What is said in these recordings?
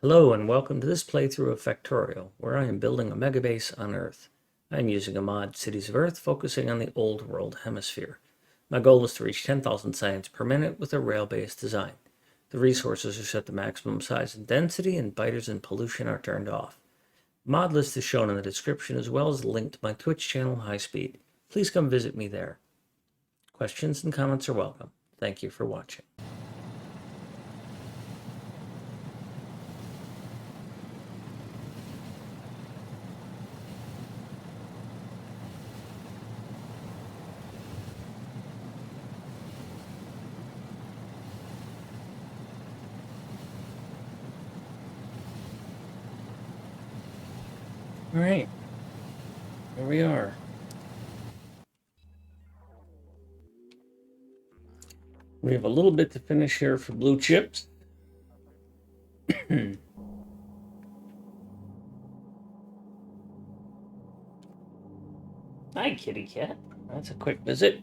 Hello and welcome to this playthrough of Factorio, where I am building a megabase on Earth. I am using a mod, Cities of Earth, focusing on the Old World Hemisphere. My goal is to reach 10,000 science per minute with a rail-based design. The resources are set to maximum size and density, and biters and pollution are turned off. The mod list is shown in the description, as well as a link to my Twitch channel, High Speed. Please come visit me there. Questions and comments are welcome. Thank you for watching. All right, here we are. We have a little bit to finish here for blue chips. Hi, kitty cat. That's a quick visit.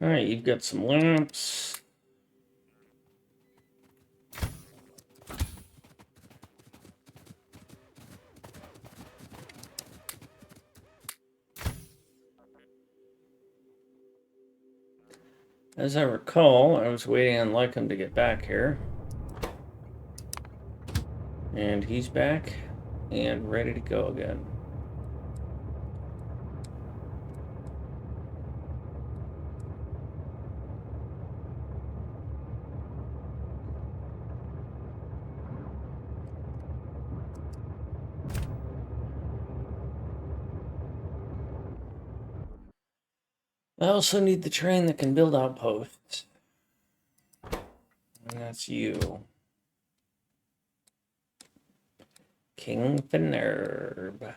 All right, you've got some lamps. As I recall, I was waiting on Lycum to get back here. And he's back and ready to go again. I also need the train that can build outposts. And that's you. King Finerb.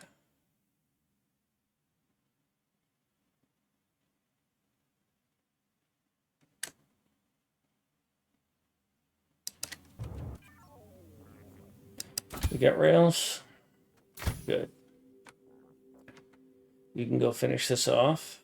We got rails. Good. You can go finish this off.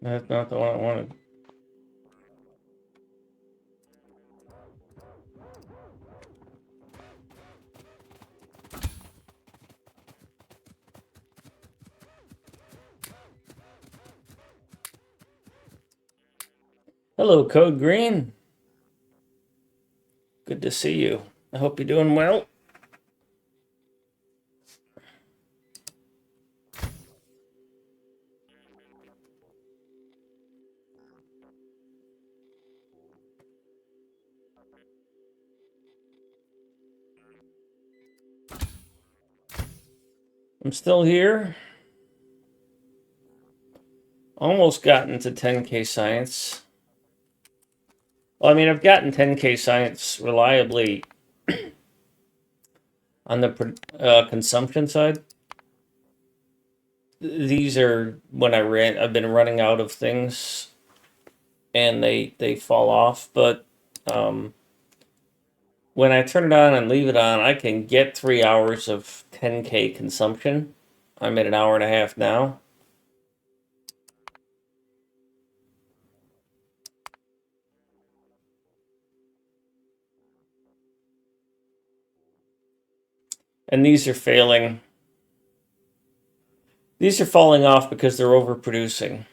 That's not the one I wanted. Hello, Code Green. Good to see you. I hope you're doing well. I'm still here. Almost gotten to 10K science. Well, I mean, I've gotten 10K science reliably on the consumption side. These are when I've been running out of things and they fall off. But when I turn it on and leave it on, I can get 3 hours of 10K consumption. I'm at an hour and a half now. And these are failing. These are falling off because they're overproducing.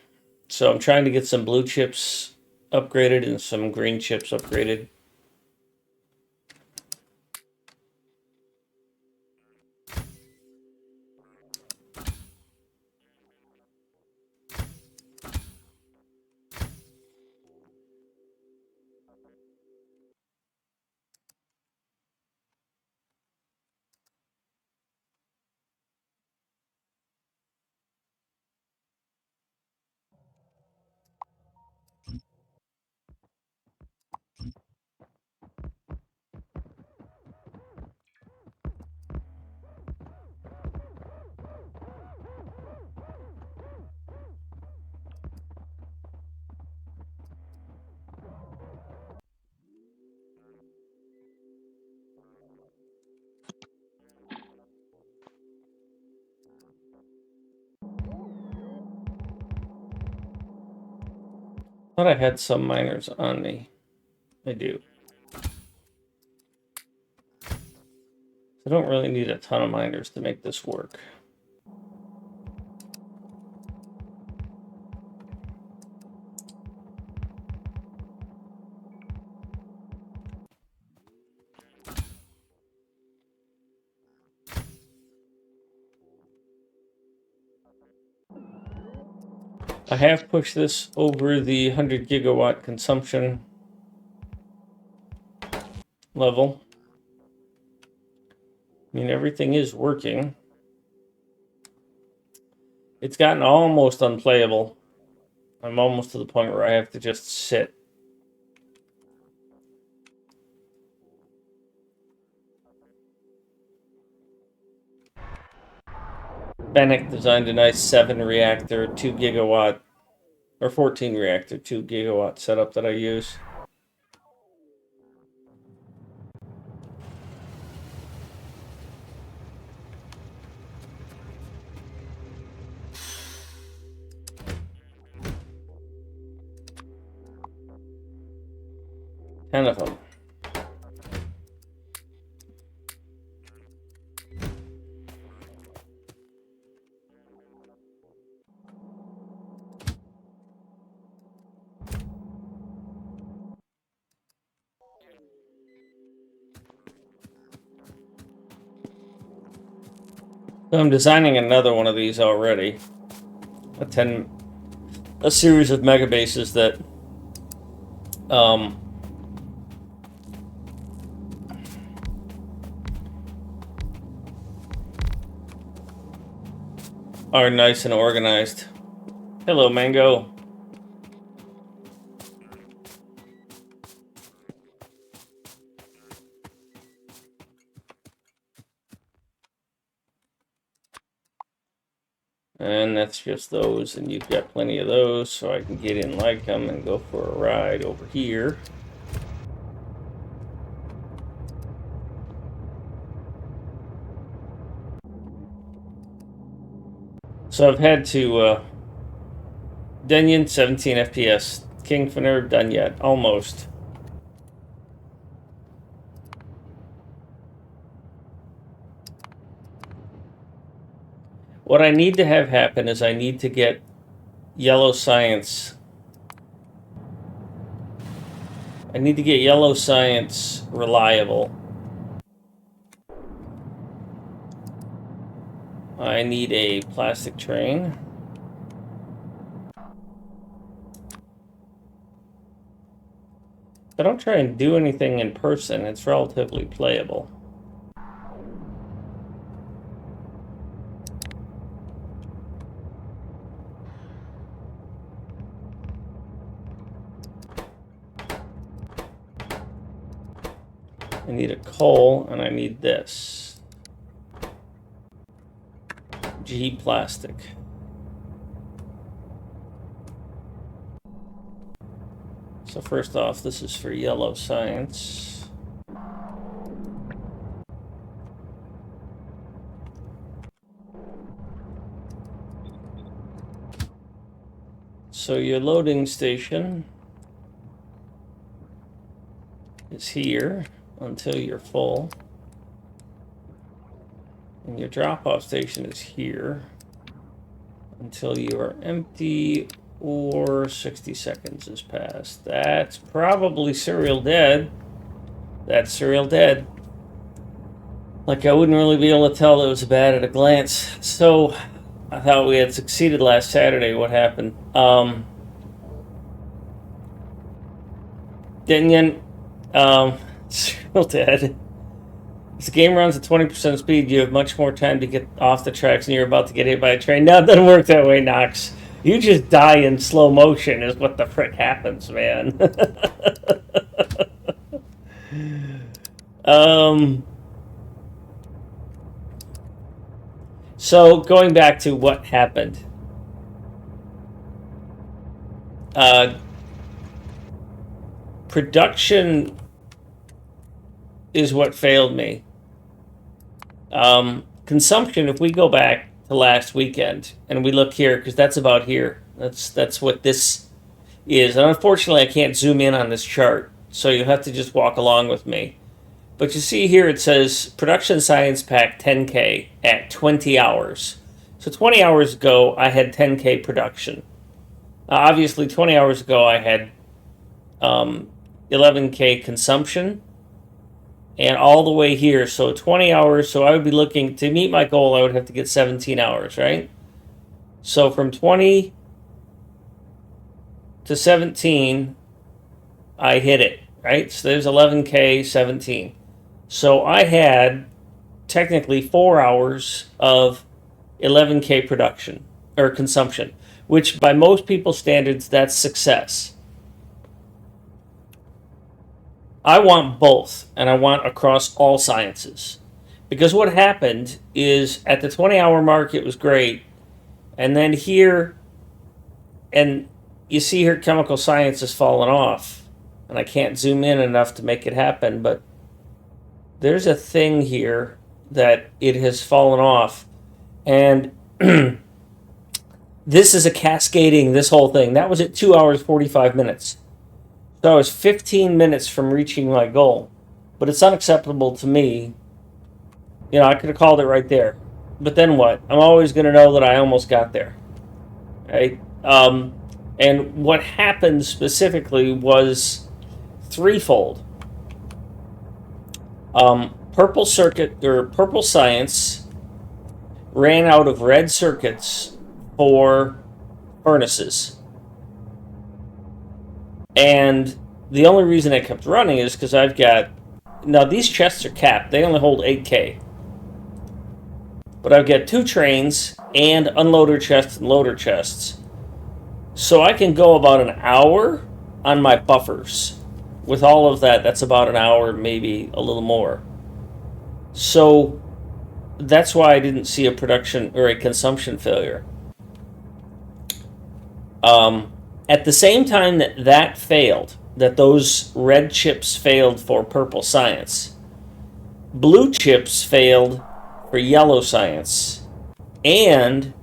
So I'm trying to get some blue chips upgraded and some green chips upgraded. Thought I had some miners on me. I do. I don't really need a ton of miners to make this work. I have pushed this over the 100 gigawatt consumption level. I mean, everything is working. It's gotten almost unplayable. I'm almost to the point where I have to just sit. Bannock designed a nice 7 reactor, 2 gigawatt, or 14 reactor, 2 gigawatt setup that I use. Ten of them. So I'm designing another one of these already. A series of MegaBases that are nice and organized. Hello, Mango. And that's just those, and you've got plenty of those, so I can get in like them and go for a ride over here. So I've had to Denyon 17 FPS. Kingfiner done yet, almost. What I need to have happen is I need to get Yellow Science. I need to get Yellow Science reliable. I need a plastic train. If I don't try and do anything in person, it's relatively playable. I need a coal, and I need this. G plastic. So first off, this is for Yellow Science. So your loading station is here until you're full. And your drop-off station is here until you are empty or 60 seconds has passed. That's probably serial dead. That's serial dead. Like, I wouldn't really be able to tell that it was bad at a glance. So, I thought we had succeeded last Saturday. What happened? Denyon, serial dead. If the game runs at 20% speed, you have much more time to get off the tracks and you're about to get hit by a train. No, it doesn't work that way, Knox. You just die in slow motion is what the frick happens, man. So, going back to what happened. Production is what failed me. Consumption, if we go back to last weekend and we look here, because that's about here. That's what this is. And unfortunately, I can't zoom in on this chart, so you'll have to just walk along with me. But you see here it says Production Science Pack 10K at 20 hours. So 20 hours ago, I had 10K production. Obviously, 20 hours ago, I had 11K consumption. And all the way here, so 20 hours, so I would be looking, to meet my goal, I would have to get 17 hours, right? So from 20 to 17, I hit it, right? So there's 11K, 17. So I had technically 4 hours of 11K production, or consumption, which by most people's standards, that's success. I want both, and I want across all sciences. Because what happened is at the 20-hour mark, it was great. And then here, and you see here, chemical science has fallen off. And I can't zoom in enough to make it happen, but there's a thing here that it has fallen off. And this is a cascading, this whole thing. That was at 2 hours, 45 minutes. So I was 15 minutes from reaching my goal, but it's unacceptable to me. You know, I could have called it right there, but then what? I'm always going to know that I almost got there, right? And what happened specifically was threefold. Purple circuit or purple science ran out of red circuits for furnaces. And the only reason I kept running is because I've got... Now, these chests are capped. They only hold 8K. But I've got 2 trains and unloader chests and loader chests. So I can go about an hour on my buffers. With all of that, that's about an hour, maybe a little more. So that's why I didn't see a production or a consumption failure. At the same time that failed, that those red chips failed for purple science, blue chips failed for yellow science, and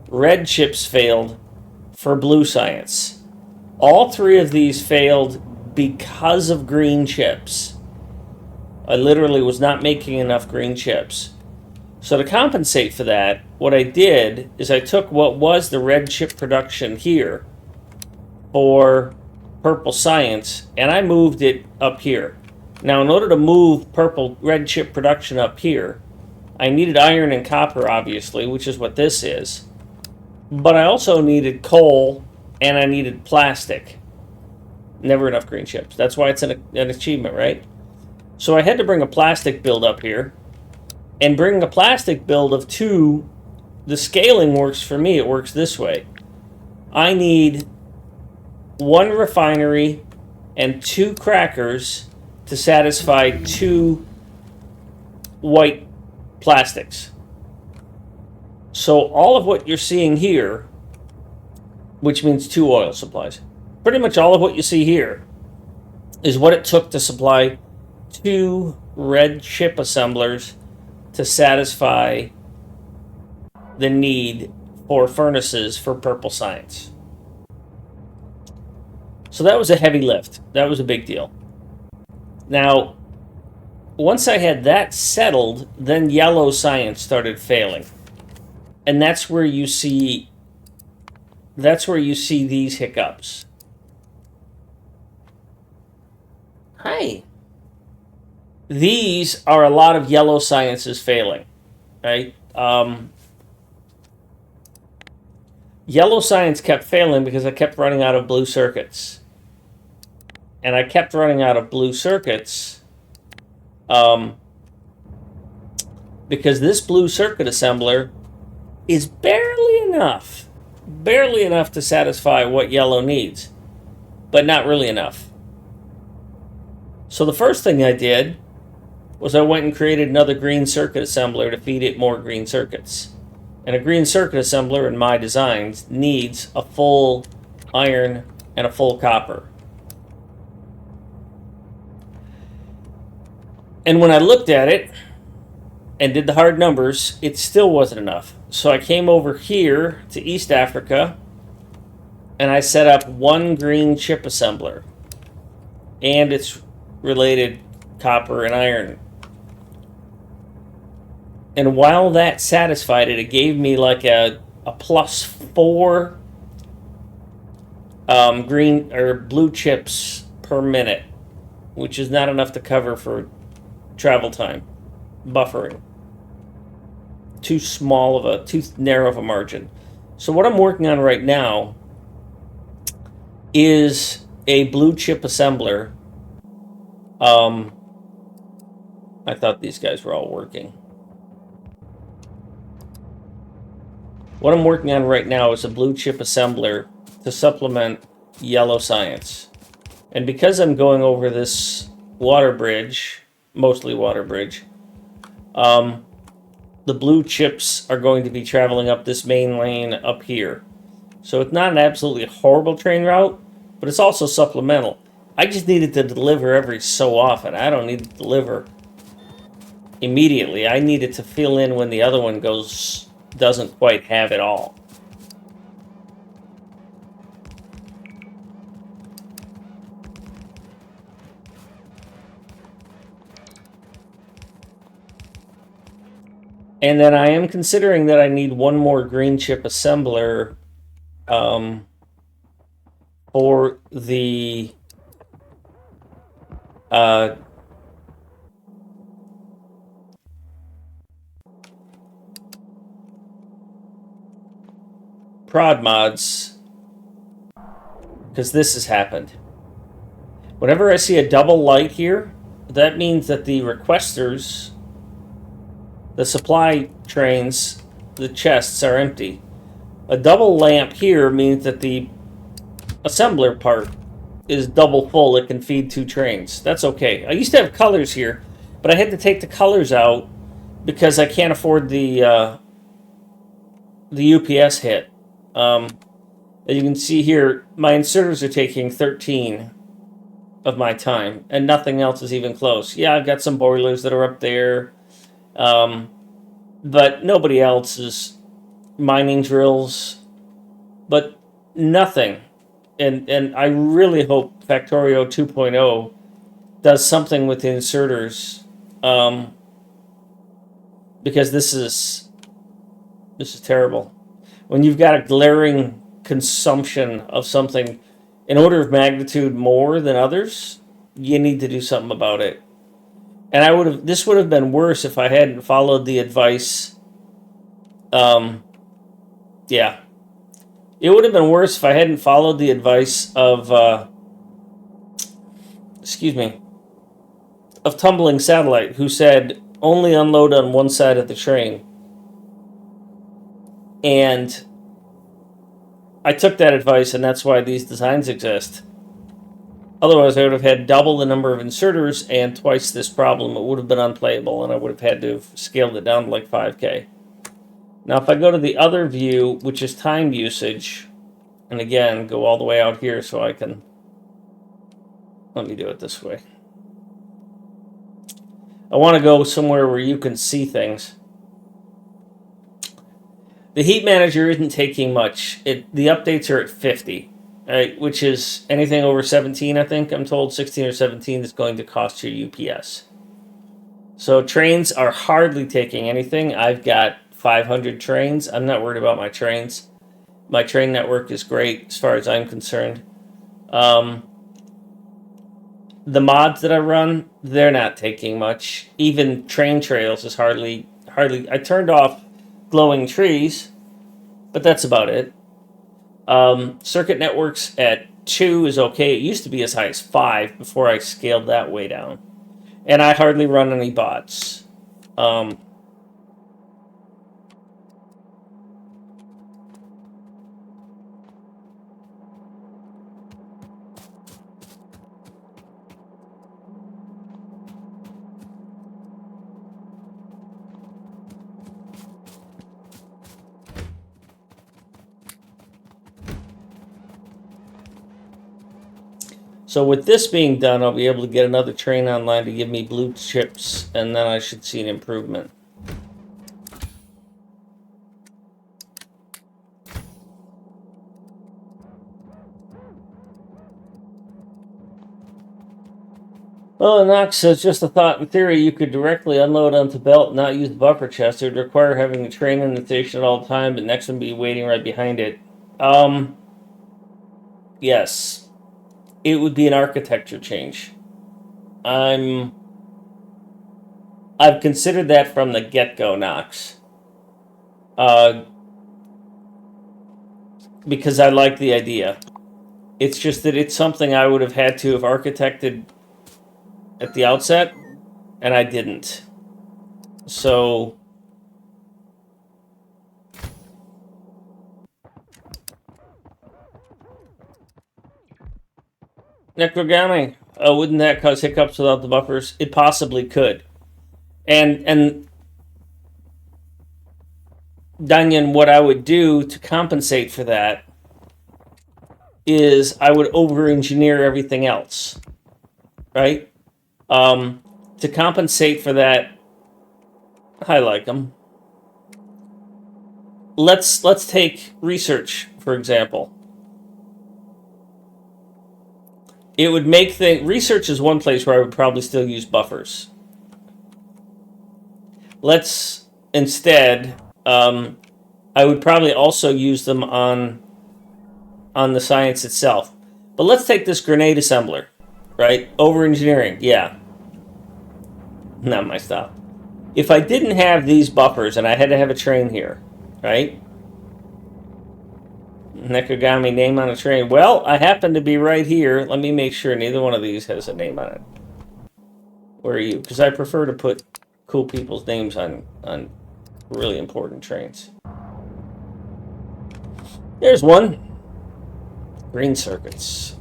red chips failed for blue science. All 3 of these failed because of green chips. I literally was not making enough green chips. So to compensate for that, what I did is I took what was the red chip production here for purple science, and I moved it up here. Now, in order to move red chip production up here, I needed iron and copper, obviously, which is what this is. But I also needed coal, and I needed plastic. Never enough green chips. That's why it's an achievement, right? So I had to bring a plastic build up here, and bring a plastic build of 2. The scaling works for me. It works this way. I need 1 refinery and 2 crackers to satisfy 2 white plastics. So all of what you're seeing here, which means 2 oil supplies, pretty much all of what you see here is what it took to supply 2 red chip assemblers to satisfy the need for furnaces for purple science. So that was a heavy lift. That was a big deal. Now, once I had that settled, then yellow science started failing. And that's where you see these hiccups. Hi. These are a lot of yellow sciences failing, right? Yellow science kept failing because I kept running out of blue circuits. And I kept running out of blue circuits because this blue circuit assembler is barely enough to satisfy what yellow needs, but not really enough. So the first thing I did was I went and created another green circuit assembler to feed it more green circuits. And a green circuit assembler in my designs needs a full iron and a full copper. And when I looked at it and did the hard numbers, it still wasn't enough. So I came over here to East Africa and I set up one green chip assembler and its related copper and iron. And while that satisfied it, it gave me like a +4 green or blue chips per minute, which is not enough to cover for travel time, buffering. Too narrow of a margin. So what I'm working on right now is a blue chip assembler. I thought these guys were all working. What I'm working on right now is a blue chip assembler to supplement yellow science. And because I'm going over this water bridge, mostly water bridge, the blue chips are going to be traveling up this main lane up here. So it's not an absolutely horrible train route, but it's also supplemental. I just needed to deliver every so often. I don't need to deliver immediately. I needed to fill in when the other one doesn't quite have it all. And then I am considering that I need one more green chip assembler for the prod mods, because this has happened. Whenever I see a double light here, that means that the requesters, the supply trains, the chests are empty. A double lamp here means that the assembler part is double full. It can feed 2 trains. That's okay. I used to have colors here, but I had to take the colors out because I can't afford the UPS hit. As you can see here, my inserters are taking 13 of my time, and nothing else is even close. Yeah, I've got some boilers that are up there, but nobody else is mining drills, but nothing. And I really hope Factorio 2.0 does something with the inserters, because this is terrible. When you've got a glaring consumption of something an order of magnitude more than others, you need to do something about it. And this would have been worse if I hadn't followed the advice. Yeah. It would have been worse if I hadn't followed the advice of, of Tumbling Satellite, who said only unload on one side of the train. And I took that advice, and that's why these designs exist. Otherwise, I would have had double the number of inserters and twice this problem. It would have been unplayable, and I would have had to have scaled it down to like 5K. Now, if I go to the other view, which is time usage, and again, go all the way out here so I can... Let me do it this way. I want to go somewhere where you can see things. The heat manager isn't taking much. The updates are at 50, right, which is anything over 17, I think. I'm told 16 or 17 is going to cost you UPS. So trains are hardly taking anything. I've got 500 trains. I'm not worried about my trains. My train network is great as far as I'm concerned. The mods that I run, they're not taking much. Even train trails is hardly. I turned off glowing trees, but that's about it. Circuit networks at 2 is okay. It used to be as high as 5 before I scaled that way down. And I hardly run any bots. So with this being done, I'll be able to get another train online to give me blue chips, and then I should see an improvement. Well, Knox says, just a thought. In theory, you could directly unload onto belt and not use the buffer chest. It would require having a train in the station at all time, but next one be waiting right behind it. Yes. It would be an architecture change. I've considered that from the get-go, Knox. Because I like the idea. It's just that it's something I would have had to have architected at the outset, and I didn't. So Necrogami, wouldn't that cause hiccups without the buffers? It possibly could. And Dunyan, what I would do to compensate for that is I would over-engineer everything else, right? To compensate for that, I like them. Let's take research, for example. It would make research is one place where I would probably still use buffers. Let's instead, I would probably also use them on the science itself. But let's take this grenade assembler, right? Over engineering, yeah. Not my style. If I didn't have these buffers and I had to have a train here, right? Nekogami name on a train. Well, I happen to be right here. Let me make sure neither one of these has a name on it. Where are you? Because I prefer to put cool people's names on really important trains. There's one. Green circuits.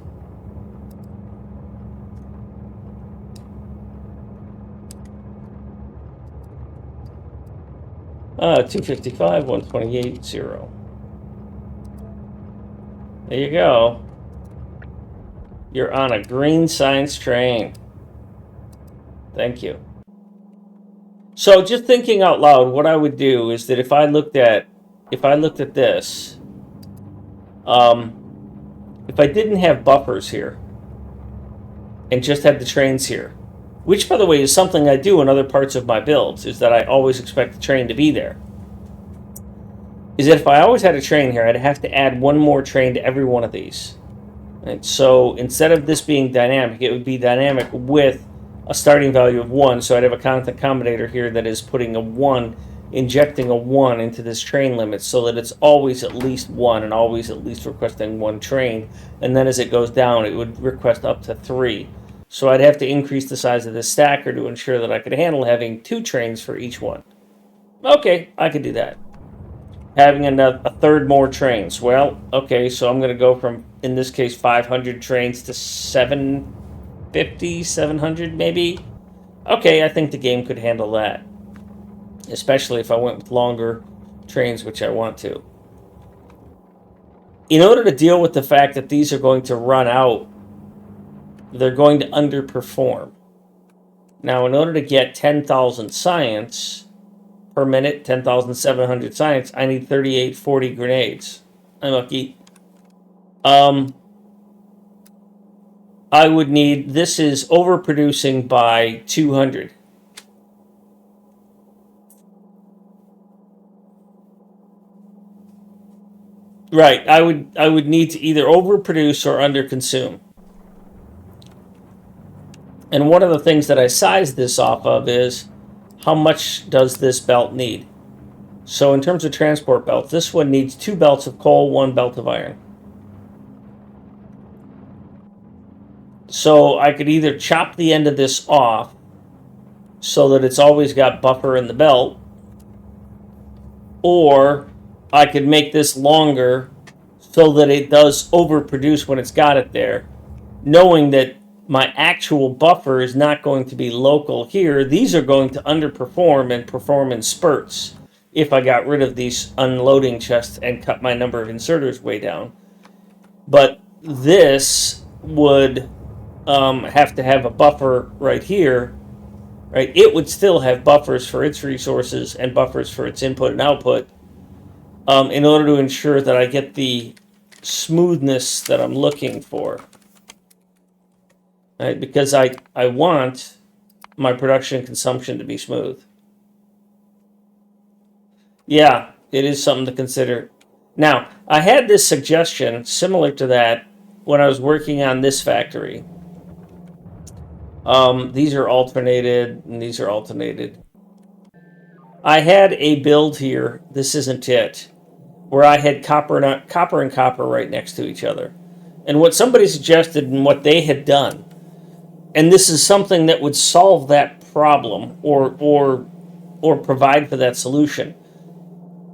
$255, 128, 0. There you go. You're on a green science train. Thank you. So just thinking out loud, what I would do is that if I looked at this, if I didn't have buffers here and just had the trains here, which by the way is something I do in other parts of my builds, is that I always expect the train to be there. Is that if I always had a train here, I'd have to add one more train to every one of these. And so instead of this being dynamic, it would be dynamic with a starting value of 1. So I'd have a constant combinator here that is putting a 1, injecting a 1 into this train limit so that it's always at least 1 and always at least requesting 1 train. And then as it goes down, it would request up to 3. So I'd have to increase the size of this stacker to ensure that I could handle having 2 trains for each one. Okay, I could do that. Having a third more trains. Well, okay, so I'm going to go from, in this case, 500 trains to 750, 700 maybe. Okay, I think the game could handle that. Especially if I went with longer trains, which I want to. In order to deal with the fact that these are going to run out, they're going to underperform. Now, in order to get 10,000 science per minute, 10,700 science, I need 3840 grenades. I'm lucky. I would need, this is overproducing by 200. Right, I would need to either overproduce or underconsume. And one of the things that I sized this off of is how much does this belt need? So in terms of transport belts, this one needs 2 belts of coal, 1 belt of iron. So I could either chop the end of this off so that it's always got buffer in the belt, or I could make this longer so that it does overproduce when it's got it there, knowing that my actual buffer is not going to be local here. These are going to underperform and perform in spurts if I got rid of these unloading chests and cut my number of inserters way down. But this would have to have a buffer right here, right? It would still have buffers for its resources and buffers for its input and output in order to ensure that I get the smoothness that I'm looking for. right? Because I want my production consumption to be smooth. Yeah, it is something to consider. Now, I had this suggestion similar to that when I was working on this factory. These are alternated, and these are alternated. I had a build here. This isn't it, where I had copper and copper right next to each other. And what somebody suggested and what they had done, and this is something that would solve that problem or provide for that solution,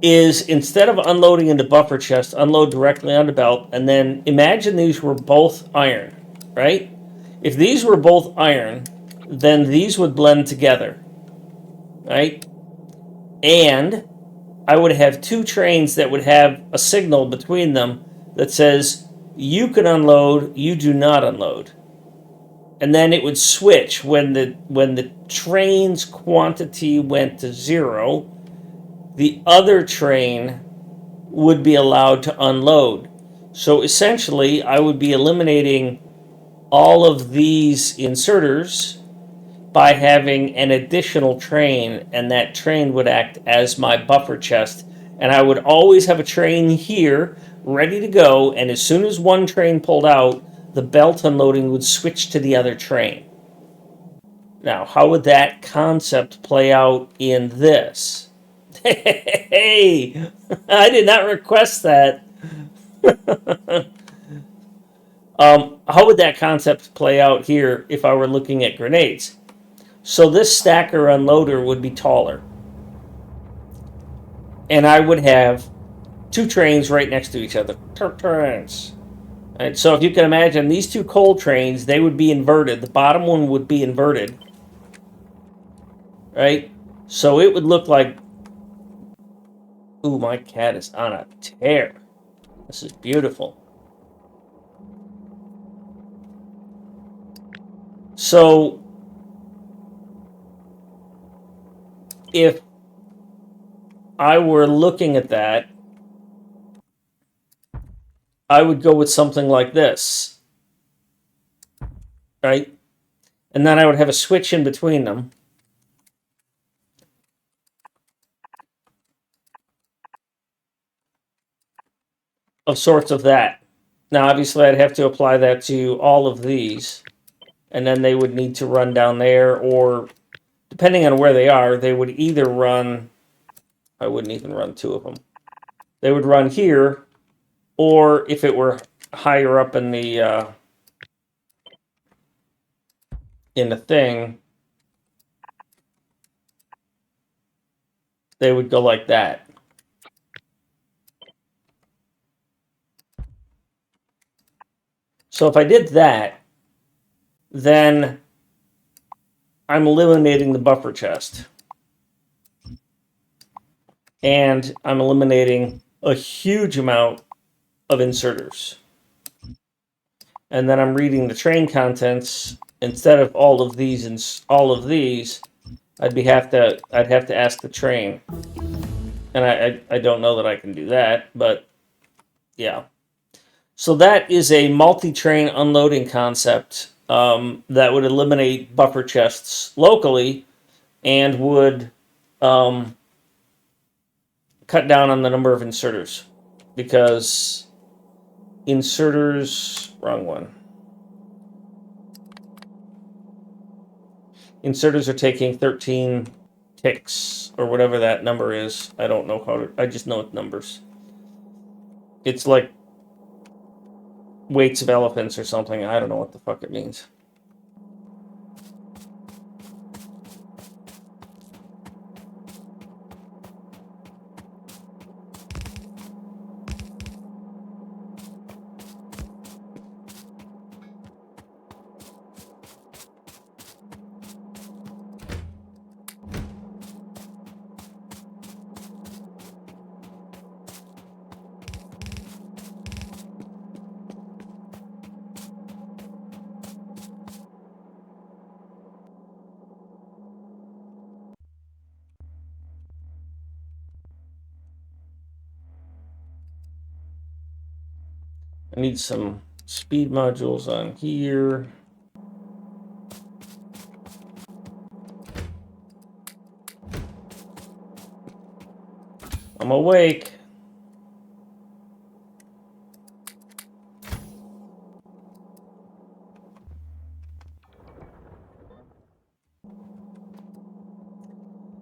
is instead of unloading into buffer chest, unload directly onto belt, and then imagine these were both iron, right? If these were both iron, then these would blend together, right? And I would have two trains that would have a signal between them that says, you can unload, you do not unload. And then it would switch when the train's quantity went to 0, the other train would be allowed to unload. So essentially, I would be eliminating all of these inserters by having an additional train, and that train would act as my buffer chest. And I would always have a train here ready to go, and as soon as one train pulled out, the belt unloading would switch to the other train. Now, how would that concept play out in this? Hey, I did not request that. How would that concept play out here if I were looking at grenades? So this stacker unloader would be taller. And I would have two trains right next to each other. Trains. Right, so if you can imagine these two coal trains, they would be inverted. The bottom one would be inverted. Right? So it would look like... Ooh, my cat is on a tear. This is beautiful. So if I were looking at that, I would go with something like this. Right? And then I would have a switch in between them. Of sorts of that. Now, obviously, I'd have to apply that to all of these. And then they would need to run down there, or depending on where they are, they would either run... I wouldn't even run two of them. They would run here, or if it were higher up in the thing, they would go like that. So if I did that, then I'm eliminating the buffer chest. And I'm eliminating a huge amount of inserters. And then I'm reading the train contents instead of all of these and all of these. I'd have to ask the train, and I don't know that I can do that, but yeah. So that is a multi-train unloading concept that would eliminate buffer chests locally and would cut down on the number of inserters, because inserters, wrong one. Inserters are taking 13 ticks, or whatever that number is. I don't know how to, I just know it's numbers. It's like weights of elephants or something. I don't know what the fuck it means. I need some speed modules on here. I'm awake.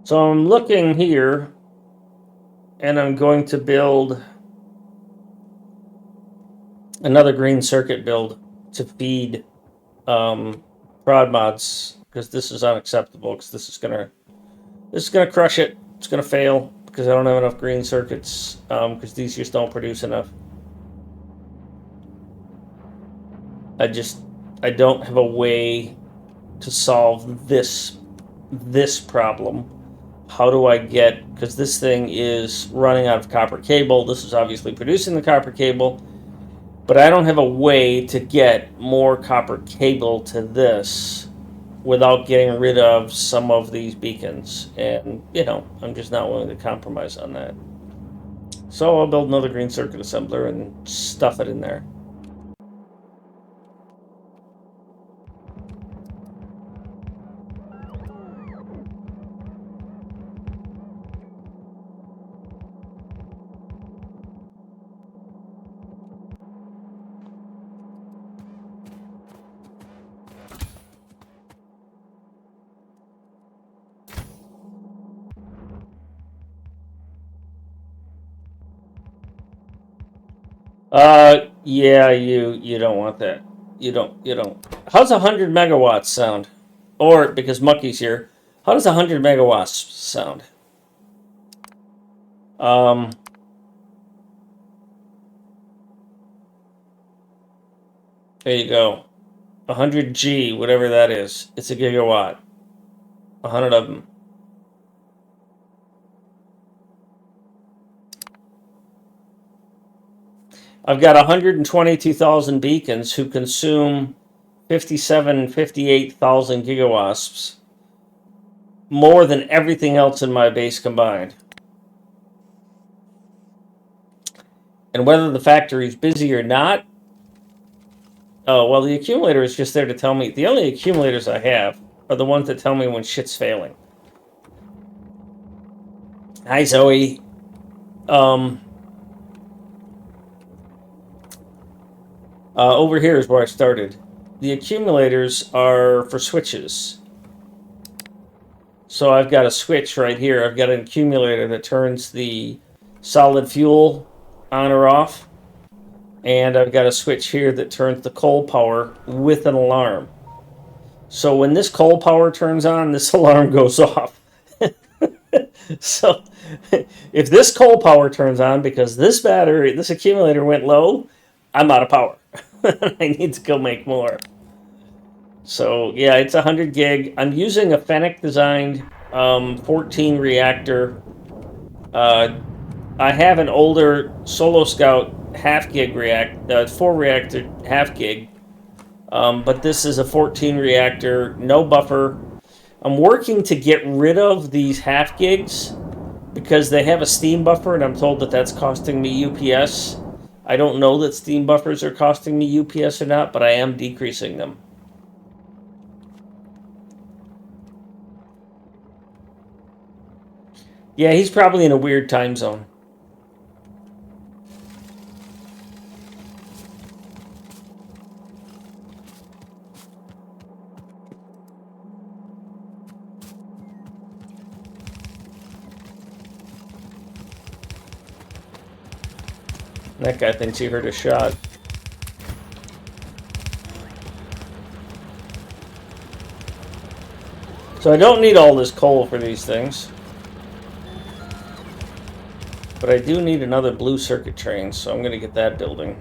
So I'm looking here, and I'm going to build another green circuit build to feed prod mods, because this is unacceptable, because this is gonna crush it. It's gonna fail because I don't have enough green circuits, because these just don't produce enough. I don't have a way to solve this problem. How do I get, because this thing is running out of copper cable. This is obviously producing the copper cable, but I don't have a way to get more copper cable to this without getting rid of some of these beacons. And, you know, I'm just not willing to compromise on that. So I'll build another green circuit assembler and stuff it in there. Yeah, you don't want that. You don't. How's 100 megawatts sound? Or, because Mucky's here, how does 100 megawatts sound? There you go. 100 G, whatever that is. It's a gigawatt. 100 of them. I've got 122,000 beacons who consume 58,000 gigawasps. More than everything else in my base combined. And whether the factory's busy or not, oh, well, the accumulator is just there to tell me. The only accumulators I have are the ones that tell me when shit's failing. Hi, Zoe. Over here is where I started. The accumulators are for switches. So I've got a switch right here. I've got an accumulator that turns the solid fuel on or off. And I've got a switch here that turns the coal power with an alarm. So when this coal power turns on, this alarm goes off. So if this coal power turns on because this accumulator went low, I'm out of power. I need to go make more. So yeah, it's 100 gig. I'm using a Fennec designed 14 reactor. I have an older Solo Scout half gig 4 reactor half gig, but this is a 14 reactor, no buffer. I'm working to get rid of these half gigs because they have a steam buffer, and I'm told that that's costing me UPS. I don't know that steam buffers are costing me UPS or not, but I am decreasing them. Yeah, he's probably in a weird time zone. That guy thinks he heard a shot. So I don't need all this coal for these things. But I do need another blue circuit train, so I'm going to get that building.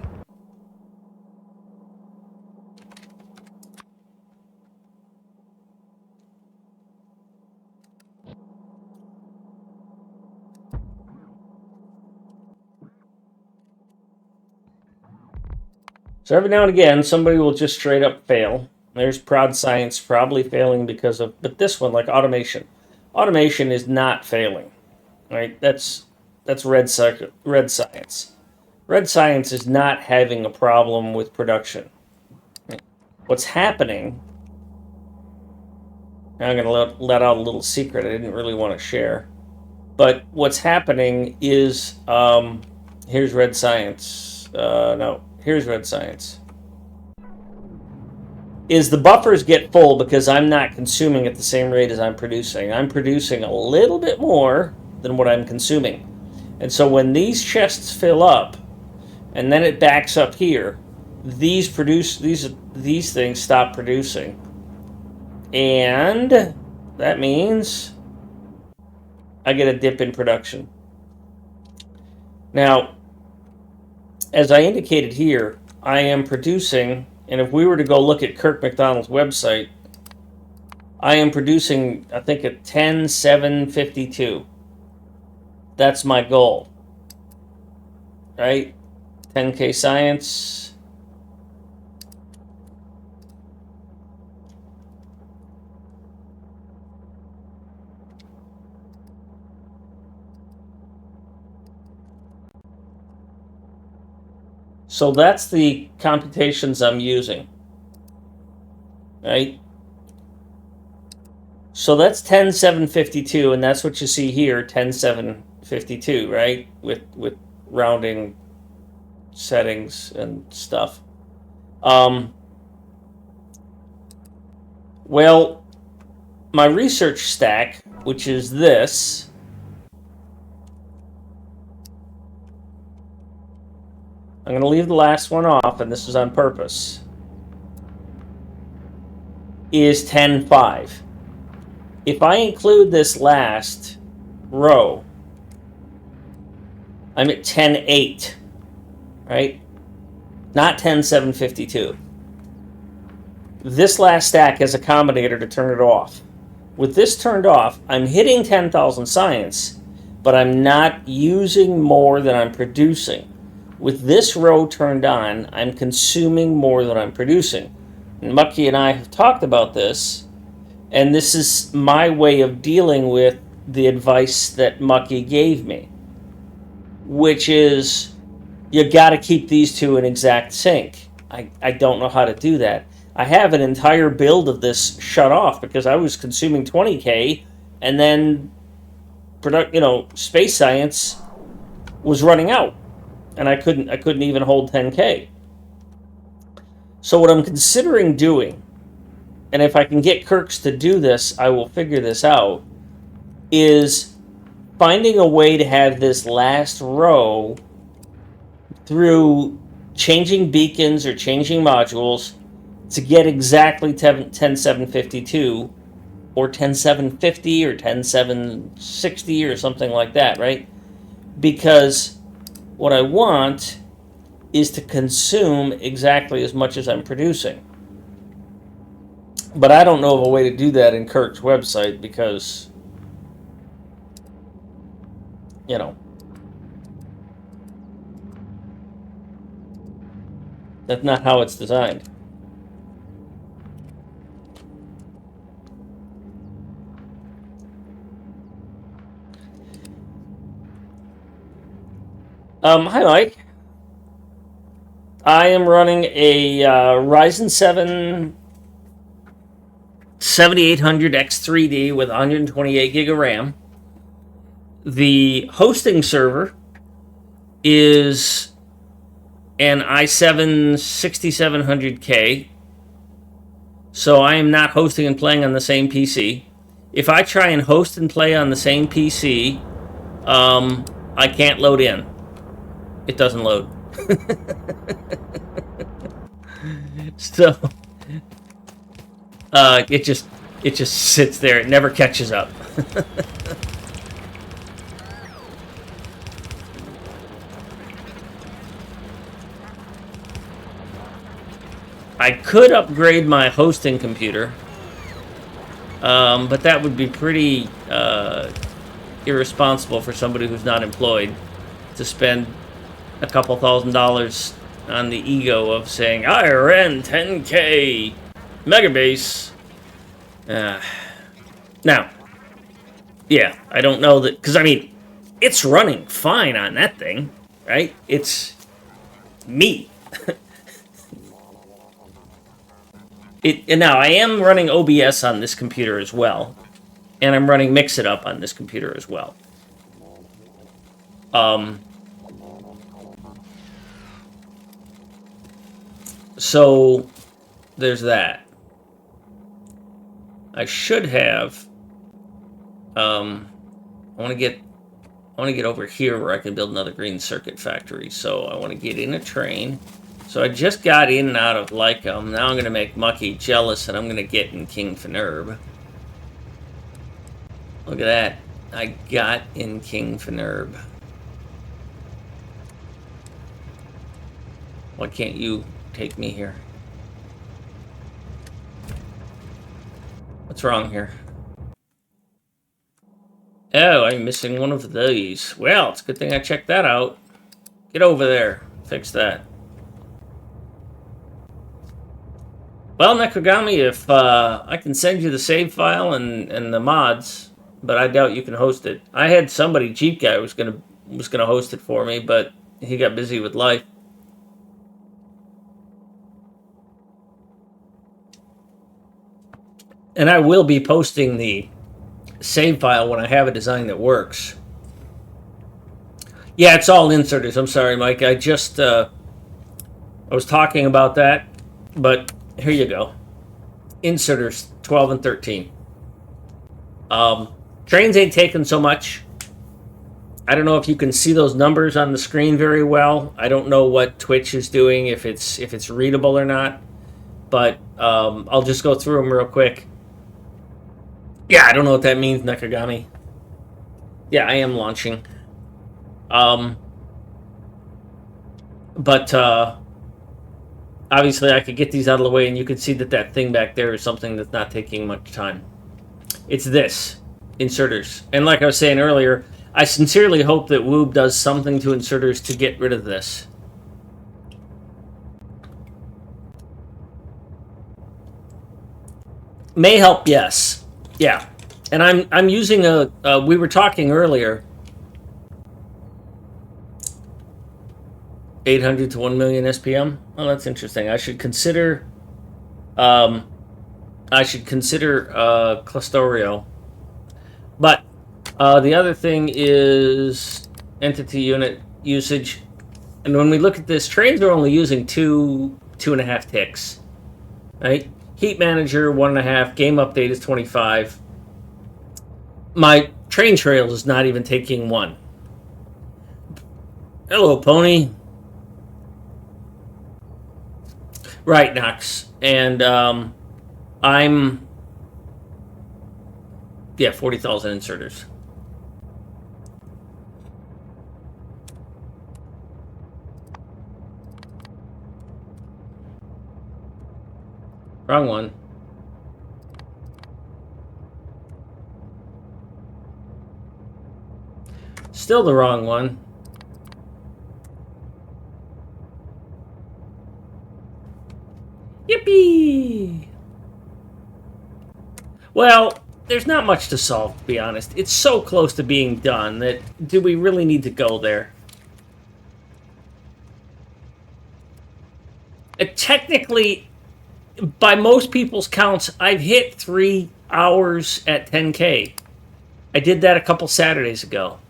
So every now and again, somebody will just straight up fail. There's prod science probably failing because of, but this one, like automation. Automation is not failing, right? That's red science. Red science is not having a problem with production. What's happening, I'm going to let out a little secret I didn't really want to share. But what's happening is, here's red science. No, here's red science. Is the buffers get full because I'm not consuming at the same rate as I'm producing. I'm producing a little bit more than what I'm consuming. And so when these chests fill up, and then it backs up here, these things stop producing. And that means I get a dip in production. Now, as I indicated here, I am producing, and if we were to go look at Kirk McDonald's website, I am producing, I think, at 10,752. That's my goal. Right? 10K science. So that's the computations I'm using. Right? So that's 10,752, and that's what you see here, 10,752, right? With rounding settings and stuff. Well, my research stack, which is this, I'm going to leave the last one off, and this is on purpose, is 10.5. If I include this last row, I'm at 10.8, right? Not 10,752. This last stack has a combinator to turn it off. With this turned off, I'm hitting 10,000 science, but I'm not using more than I'm producing. With this row turned on, I'm consuming more than I'm producing. And Mucky and I have talked about this, and this is my way of dealing with the advice that Mucky gave me, which is you got to keep these two in exact sync. I don't know how to do that. I have an entire build of this shut off because I was consuming 20K, and then space science was running out, and I couldn't even hold 10K. So what I'm considering doing, and if I can get Kirks to do this, I will figure this out, is finding a way to have this last row through changing beacons or changing modules to get exactly 10,752 or 10,750 or 10,760 or something like that, right? Because what I want is to consume exactly as much as I'm producing. But I don't know of a way to do that in Kirk's website because, that's not how it's designed. Hi, Mike. I am running a Ryzen 7 7800 X3D with 128 gig of RAM. The hosting server is an i7 6700K, so I am not hosting and playing on the same PC. If I try and host and play on the same PC, I can't load in. It doesn't load. So it just sits there. It never catches up. I could upgrade my hosting computer, but that would be pretty irresponsible for somebody who's not employed to spend a couple $1,000s on the ego of saying, I ran 10K MegaBase. Now, yeah, I don't know that, because I mean, it's running fine on that thing, right? It's me. And now, I am running OBS on this computer as well, and I'm running Mix It Up on this computer as well. So there's that. I should have. I want to get over here where I can build another green circuit factory. So I want to get in a train. So I just got in and out of Lycum. Now I'm going to make Mucky jealous, and I'm going to get in King Finerb. Look at that. I got in King Finerb. Why can't you take me here? What's wrong here? Oh, I'm missing one of these. Well, it's a good thing I checked that out. Get over there. Fix that. Well, Nekogami, if I can send you the save file and the mods, but I doubt you can host it. I had somebody, Jeep guy, was gonna host it for me, but he got busy with life. And I will be posting the save file when I have a design that works. Yeah, it's all inserters. I'm sorry, Mike. I just I was talking about that, but here you go. Inserters 12 and 13. Trains ain't taking so much. I don't know if you can see those numbers on the screen very well. I don't know what Twitch is doing, if it's readable or not. But I'll just go through them real quick. Yeah, I don't know what that means, Nekogami. Yeah, I am launching. But obviously I could get these out of the way, and you can see that that thing back there is something that's not taking much time. It's this, inserters. And like I was saying earlier, I sincerely hope that Woob does something to inserters to get rid of this. May help, yes. Yeah. And I'm using we were talking earlier, 800 to 1 million SPM. Oh, that's interesting. I should consider Clustorio. But the other thing is entity unit usage. And when we look at this, trains are only using 2.5 ticks. Right? Heat manager 1.5, game update is 25. My train trails is not even taking 1. Hello, Pony. Right, Knox. And I'm 40,000 inserters. Wrong one. Still the wrong one. Yippee! Well, there's not much to solve, to be honest. It's so close to being done that do we really need to go there? Technically, by most people's counts, I've hit 3 hours at 10K. I did that a couple Saturdays ago.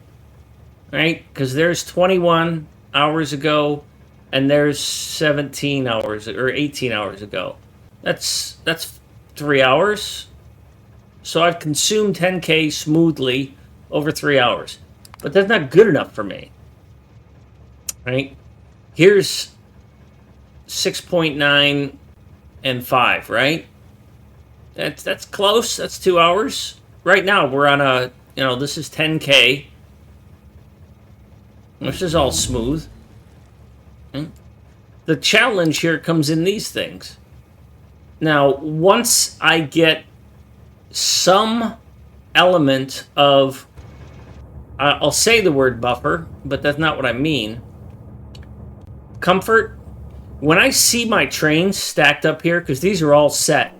Right? Because there's 21 hours ago, and there's 17 hours, or 18 hours ago. That's 3 hours. So I've consumed 10K smoothly over 3 hours. But that's not good enough for me. Right? Here's 6.9 and 5, right? That's close. That's 2 hours. Right now, we're on a, this is 10K. This is all smooth. The challenge here comes in these things. Now, once I get some element of, I'll say the word buffer, but that's not what I mean. Comfort. When I see my trains stacked up here, because these are all set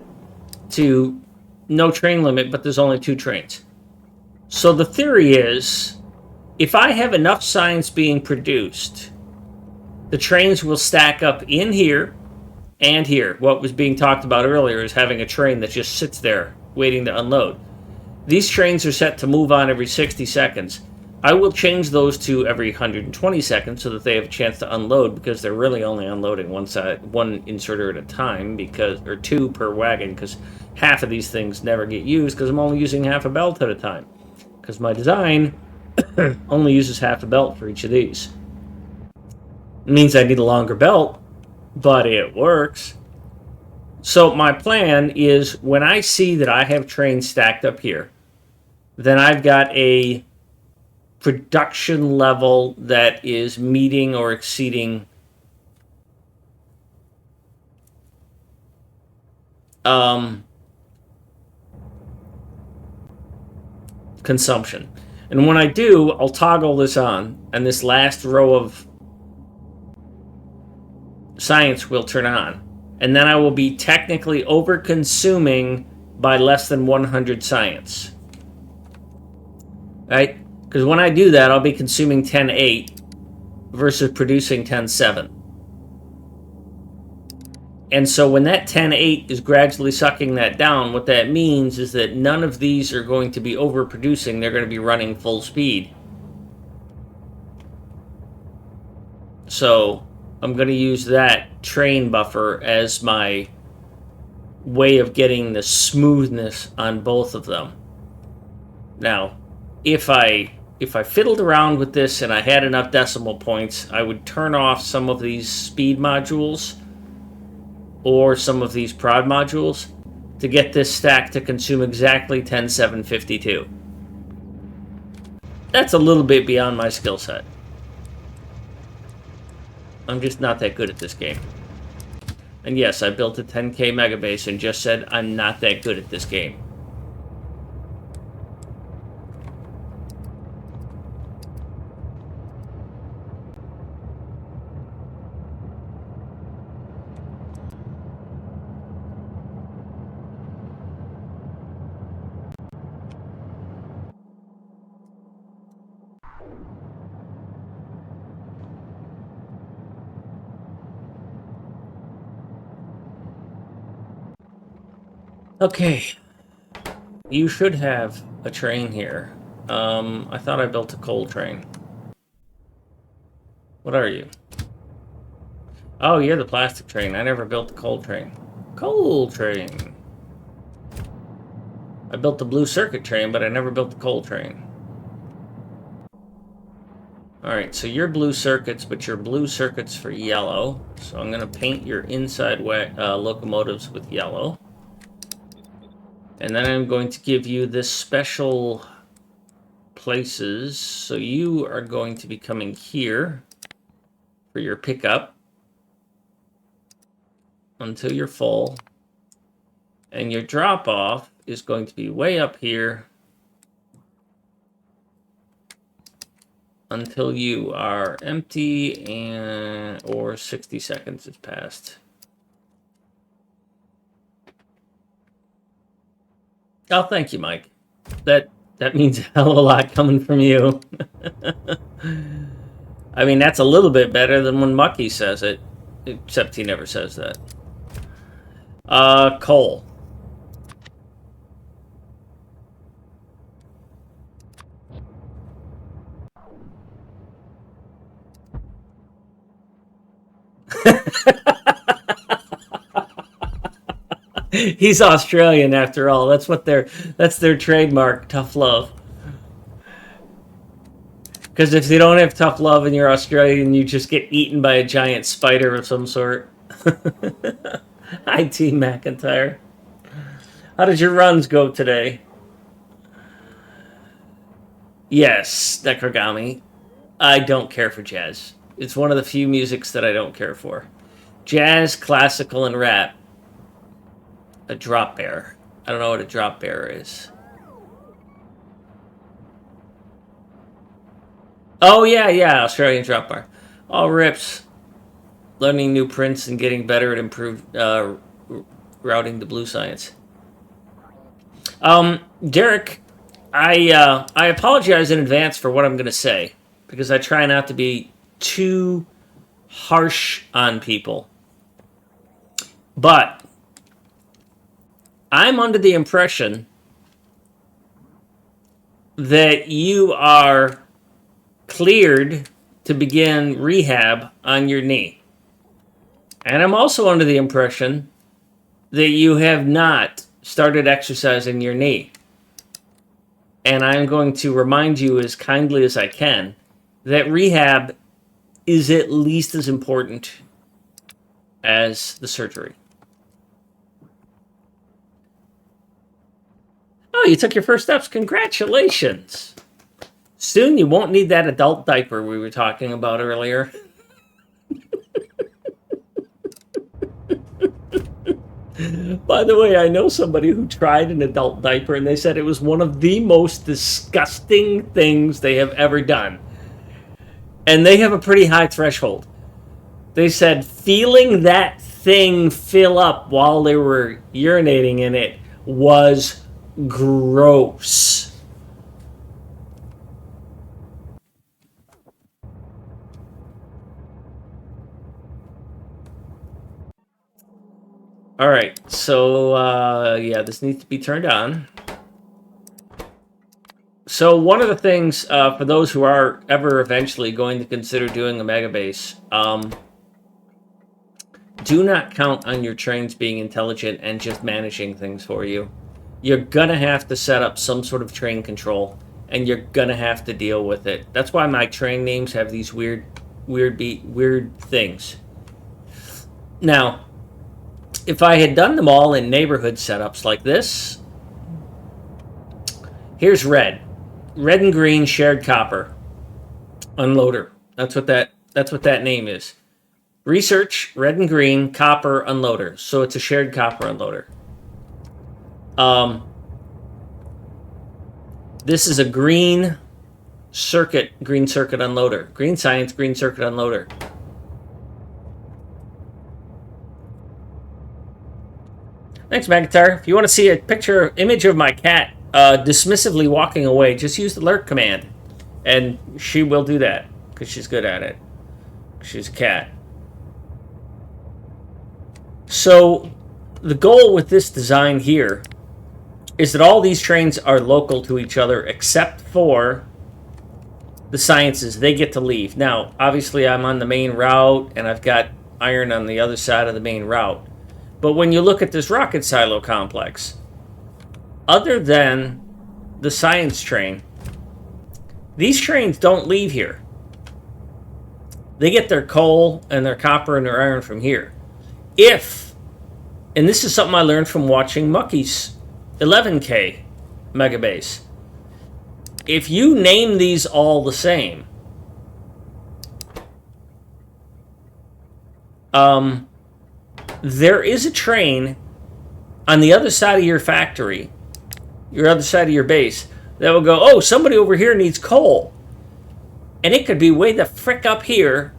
to no train limit, but there's only 2 trains. So the theory is, if I have enough science being produced, the trains will stack up in here and here. What was being talked about earlier is having a train that just sits there waiting to unload. These trains are set to move on every 60 seconds. I will change those to every 120 seconds so that they have a chance to unload, because they're really only unloading one inserter at a time, because, or two per wagon, because half of these things never get used because I'm only using half a belt at a time. Because my design only uses half a belt for each of these. It means I need a longer belt, but it works. So my plan is, when I see that I have trains stacked up here, then I've got a production level that is meeting or exceeding consumption. And when I do, I'll toggle this on, and this last row of science will turn on. And then I will be technically over-consuming by less than 100 science. Right? Because when I do that, I'll be consuming 10.8 versus producing 10.7. And so when that 10.8 is gradually sucking that down, what that means is that none of these are going to be overproducing. They're going to be running full speed. So I'm going to use that train buffer as my way of getting the smoothness on both of them. Now, if I fiddled around with this and I had enough decimal points, I would turn off some of these speed modules or some of these prod modules to get this stack to consume exactly 10.752. That's a little bit beyond my skill set. I'm just not that good at this game. And yes, I built a 10K MegaBase and just said I'm not that good at this game. Okay. You should have a train here. I thought I built a coal train. What are you? Oh, you're the plastic train. I never built the coal train. Coal train. I built the blue circuit train, but I never built the coal train. Alright, so you're blue circuits, but you're blue circuits for yellow. So I'm going to paint your inside locomotives with yellow. And then I'm going to give you this special places. So you are going to be coming here for your pickup until you're full. And your drop-off is going to be way up here until you are empty or 60 seconds has passed. Oh, thank you, Mike. That means a hell of a lot coming from you. I mean, that's a little bit better than when Mucky says it, except he never says that. Coal. He's Australian after all. That's their trademark, tough love. Because if you don't have tough love and you're Australian, you just get eaten by a giant spider of some sort. Hi, Team McIntyre. How did your runs go today? Yes, Necrogami. I don't care for jazz. It's one of the few musics that I don't care for. Jazz, classical, and rap. A drop bear. I don't know what a drop bear is. Oh, yeah, Australian drop bar. All rips. Learning new prints and getting better at improved routing the blue science. Derek, I apologize in advance for what I'm going to say, because I try not to be too harsh on people. But I'm under the impression that you are cleared to begin rehab on your knee. And I'm also under the impression that you have not started exercising your knee. And I'm going to remind you as kindly as I can that rehab is at least as important as the surgery. Oh, you took your first steps. Congratulations. Soon you won't need that adult diaper we were talking about earlier. By the way, I know somebody who tried an adult diaper and they said it was one of the most disgusting things they have ever done. And they have a pretty high threshold. They said feeling that thing fill up while they were urinating in it was gross. All right, so yeah, this needs to be turned on. So one of the things for those who are ever eventually going to consider doing a MegaBase, do not count on your trains being intelligent and just managing things for you. You're gonna have to set up some sort of train control, and you're gonna have to deal with it. That's why my train names have these weird things. Now, if I had done them all in neighborhood setups like this, here's red and green shared copper unloader. That's what that name is. Research, red and green, copper unloader. So it's a shared copper unloader. This is a green circuit unloader. Green science, green circuit unloader. Thanks, Magatar. If you want to see a image of my cat dismissively walking away, just use the lurk command. And she will do that, because she's good at it. She's a cat. So, the goal with this design here is that all these trains are local to each other, except for the sciences. They get to leave. Now, obviously, I'm on the main route, and I've got iron on the other side of the main route. But when you look at this rocket silo complex, other than the science train, these trains don't leave here. They get their coal and their copper and their iron from here. And this is something I learned from watching Mucky's 11K MegaBase. If you name these all the same, there is a train on the other side of your factory, your other side of your base, that will go, oh, somebody over here needs coal. And it could be way the frick up here,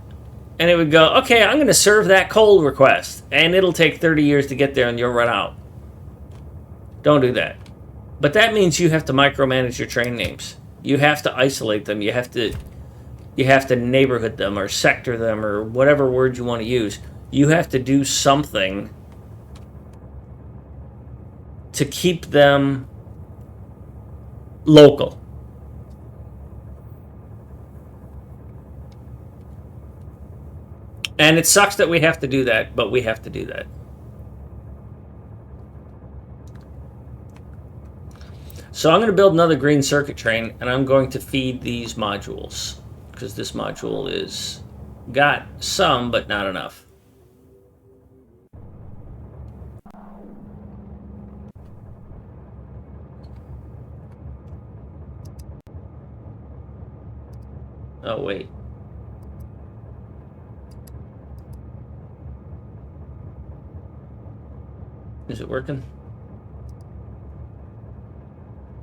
and it would go, okay, I'm going to serve that coal request. And it'll take 30 years to get there, and you'll run out. Don't do that. But that means you have to micromanage your train names. You have to isolate them. You have to neighborhood them or sector them or whatever word you want to use. You have to do something to keep them local. And it sucks that we have to do that, but we have to do that. So I'm going to build another green circuit train, and I'm going to feed these modules, because this module is got some, but not enough. Oh, wait. Is it working?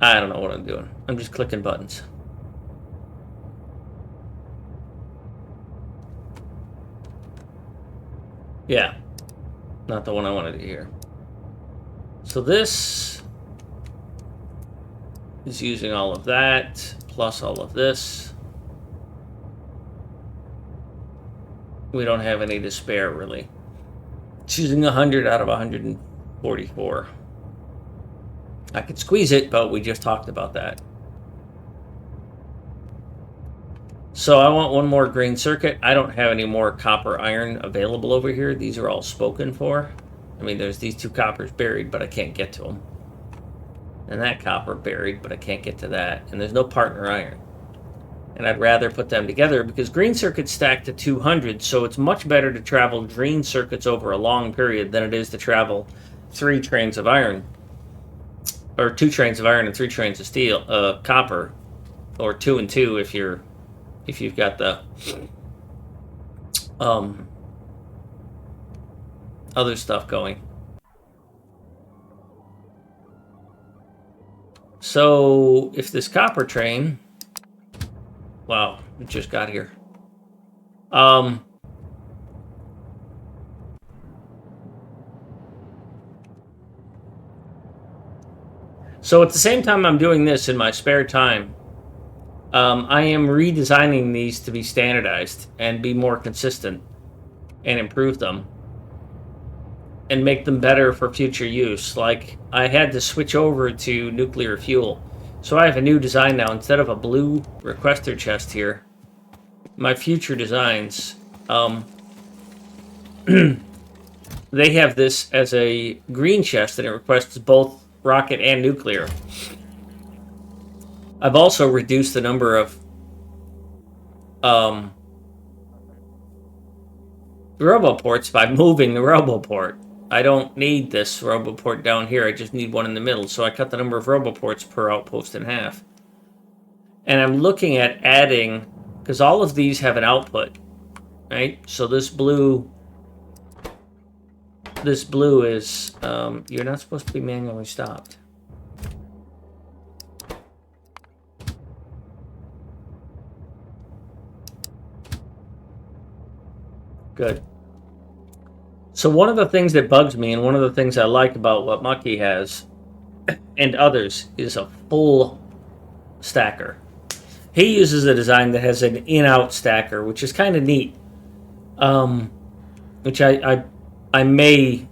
I don't know what I'm doing. I'm just clicking buttons. Yeah. Not the one I wanted to hear. So this is using all of that, plus all of this. We don't have any to spare, really. It's using 100 out of 144. I could squeeze it, but we just talked about that. So I want one more green circuit. I don't have any more copper iron available over here. These are all spoken for. I mean, there's these 2 coppers buried, but I can't get to them. And that copper buried, but I can't get to that. And there's no partner iron. And I'd rather put them together because green circuits stack to 200, so it's much better to travel green circuits over a long period than it is to travel 3 trains of iron. Or 2 trains of iron and 3 trains of steel, copper. Or 2 and 2 if you've got the other stuff going. So if this copper train, wow, it just got here. So at the same time I'm doing this in my spare time, I am redesigning these to be standardized and be more consistent and improve them and make them better for future use. Like, I had to switch over to nuclear fuel. So I have a new design now. Instead of a blue requester chest here, my future designs, they have this as a green chest, and it requests both rocket and nuclear. I've also reduced the number of roboports by moving the roboport. I don't need this roboport down here. I just need one in the middle. So I cut the number of roboports per outpost in half. And I'm looking at adding, because all of these have an output, right? So this blue is, you're not supposed to be manually stopped. Good. So one of the things that bugs me, and one of the things I like about what Mucky has, and others, is a full stacker. He uses a design that has an in-out stacker, which is kind of neat. Which I may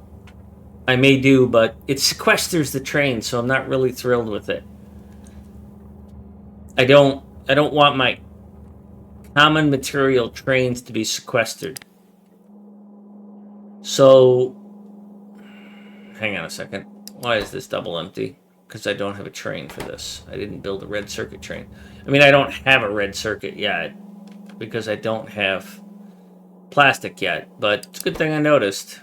do, but it sequesters the train, so I'm not really thrilled with it. I don't want my common material trains to be sequestered. So, hang on a second. Why is this double empty? Because I don't have a train for this. I didn't build a red circuit train. I mean, I don't have a red circuit yet because I don't have plastic yet, but it's a good thing I noticed.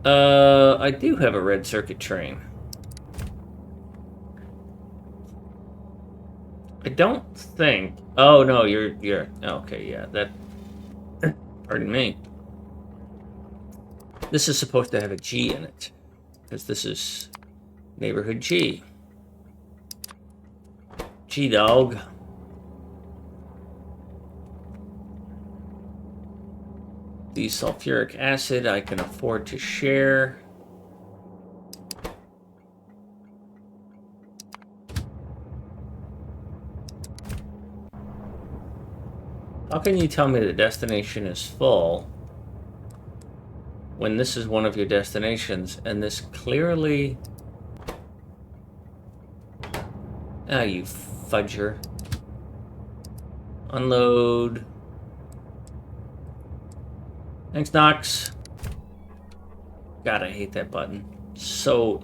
I do have a red circuit train. I don't think. Oh no, you're okay. Yeah, that. Pardon me. This is supposed to have a G in it, because this is neighborhood G. G dog. The sulfuric acid I can afford to share. How can you tell me the destination is full when this is one of your destinations and this clearly... Ah, you fudger. Unload. Thanks, Knox. God, I hate that button. So...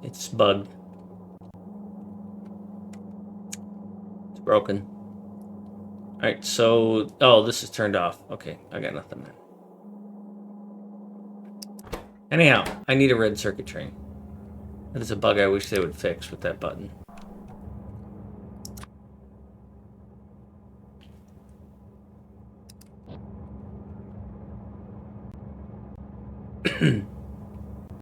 It's bugged. It's broken. Alright, so... Oh, this is turned off. Okay, I got nothing then. Anyhow, I need a red circuit train. That is a bug I wish they would fix with that button.